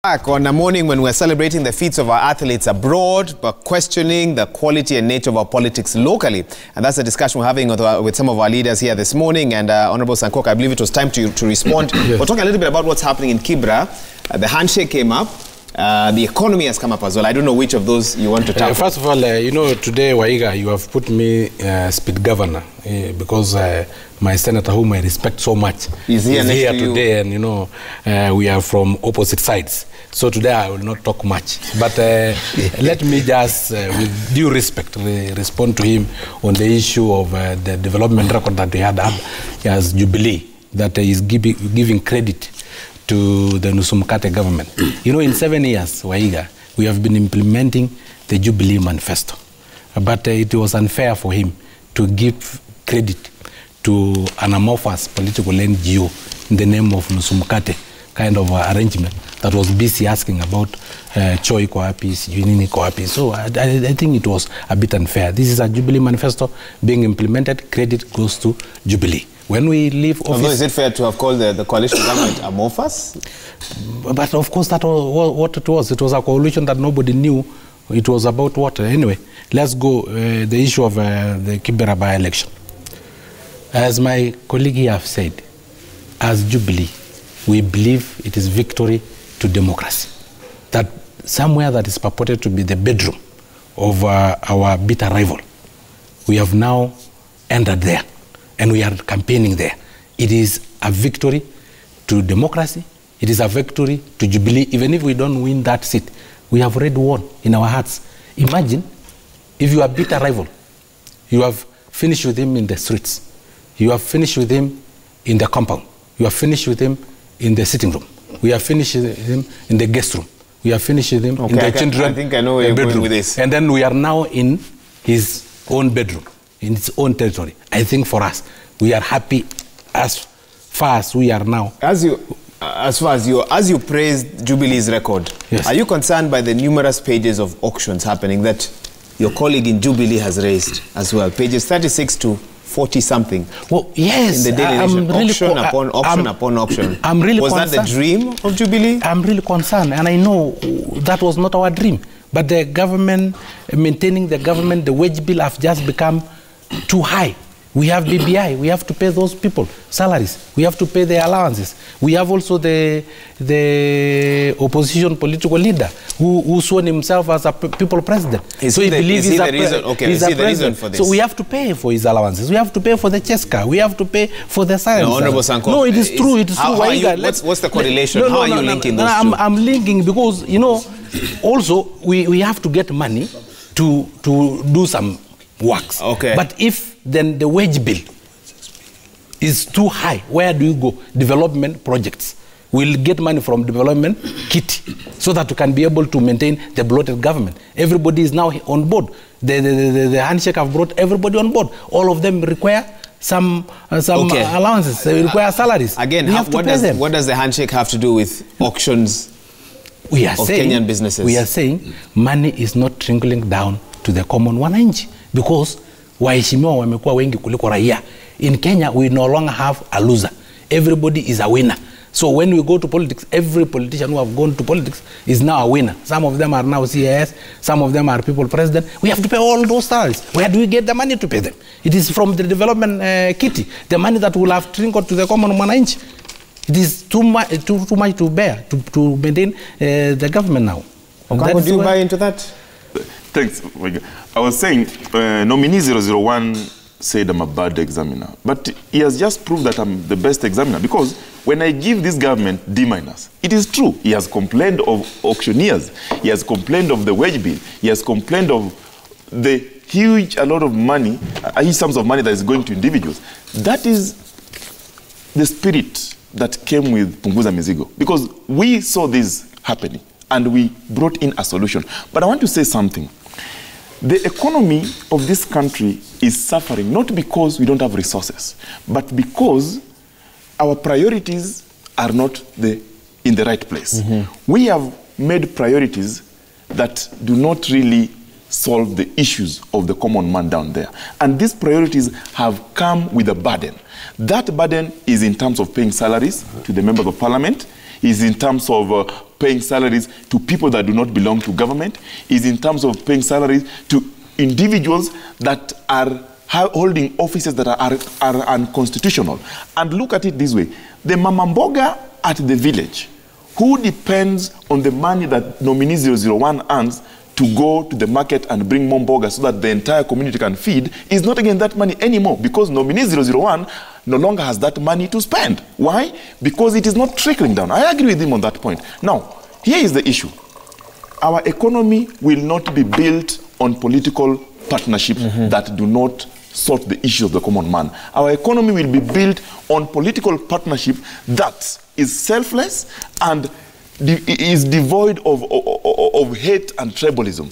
Back on a morning when we're celebrating the feats of our athletes abroad, but questioning the quality and nature of our politics locally. And that's the discussion we're having with some of our leaders here this morning. And Honorable Sankok, I believe it was time to respond. Yes. We're talking a little bit about what's happening in Kibra. The handshake came up. The economy has come up as well. I don't know which of those you want to tackle. First of all, you know, today, Waiga, you have put me speed governor because my senator, whom I respect so much, is here today, and you know, we are from opposite sides. So today I will not talk much. But let me just, with due respect, respond to him on the issue of the development record that he had as Jubilee, that he is giving credit to the Nusumkate government. You know, in 7 years, Waiga, we have been implementing the Jubilee Manifesto. But it was unfair for him to give credit to an amorphous political NGO in the name of Nusumkate kind of arrangement that was busy asking about Choi Koapis, Unini Koapis. So I think it was a bit unfair. This is a Jubilee Manifesto being implemented. Credit goes to Jubilee. When we leave office... Although, is it fair to have called the coalition government amorphous? But of course, that was what it was. It was a coalition that nobody knew. It was about what? Anyway, let's go the issue of the Kibra by-election. As my colleague here have said, as Jubilee, we believe it is victory to democracy. That somewhere that is purported to be the bedroom of our bitter rival, we have now entered there. And we are campaigning there. It is a victory to democracy. It is a victory to Jubilee. Even if we don't win that seat, we have already won in our hearts. Imagine if you are bitter rival, you have finished with him in the streets. You have finished with him in the compound. You have finished with him in the sitting room. We have finished with him in the guest room. We have finished with him in the children's bedroom. I think I know where you're going with this. And then we are now in his own bedroom, in its own territory. I think for us, we are happy as far as we are now. As you praised Jubilee's record, yes. Are you concerned by the numerous pages of auctions happening that your colleague in Jubilee has raised as well? Pages 36 to 40 something. Well, yes. In the Daily Nation, really auction upon auction upon auction. I'm really concerned. Was that the dream of Jubilee? I'm really concerned, and I know that was not our dream. But the government, maintaining the government, the wage bill have just become too high. We have BBI, we have to pay those people salaries, we have to pay their allowances. We have also the opposition political leader who sworn himself as a people president. So he believes he's the reason for this. So we have to pay for his allowances, we have to pay for the Cheska, we have to pay for the science. No, Honorable Sankok, no, it is true, it is true. What's the correlation? How are you linking those two? I'm linking because, you know, also we have to get money to do some works. Okay. But if then the wage bill is too high, where do you go? Development projects. We'll get money from development kit so that we can be able to maintain the bloated government. Everybody is now on board. The handshake have brought everybody on board. All of them require some allowances. They require salaries. Again, what does the handshake have to do with auctions of Kenyan businesses? We are saying money is not trickling down to the common mwananchi. Because waheshimiwa wamekuwa wengi kuliko raia. In Kenya, we no longer have a loser. Everybody is a winner. So when we go to politics, every politician who have gone to politics is now a winner. Some of them are now CAS, some of them are people president. We have to pay all those salaries. Where do we get the money to pay them? It is from the development kitty, the money that will have trickled to the common mwananchi. It is too much to bear to maintain the government now. Do you buy into that? Thanks. I was saying, nominee 001 said I'm a bad examiner. But he has just proved that I'm the best examiner. Because when I give this government D-, it is true. He has complained of auctioneers. He has complained of the wage bill. He has complained of the huge amount of money, huge sums of money that is going to individuals. That is the spirit that came with Punguza Mizigo. Because we saw this happening and we brought in a solution. But I want to say something. The economy of this country is suffering, not because we don't have resources, but because our priorities are not in the right place. Mm-hmm. We have made priorities that do not really solve the issues of the common man down there. And these priorities have come with a burden. That burden is in terms of paying salaries to the members of parliament. is in terms of paying salaries to people that do not belong to government, is in terms of paying salaries to individuals that are holding offices that are unconstitutional. And look at it this way. The mama mboga at the village, who depends on the money that nominee 001 earns to go to the market and bring more mboga so that the entire community can feed, is not getting that money anymore, because nominee 001 no longer has that money to spend. Why? Because it is not trickling down. I agree with him on that point. Now, here is the issue. Our economy will not be built on political partnerships that do not sort the issues of the common man. Our economy will be built on political partnership that is selfless and is devoid of hate and tribalism.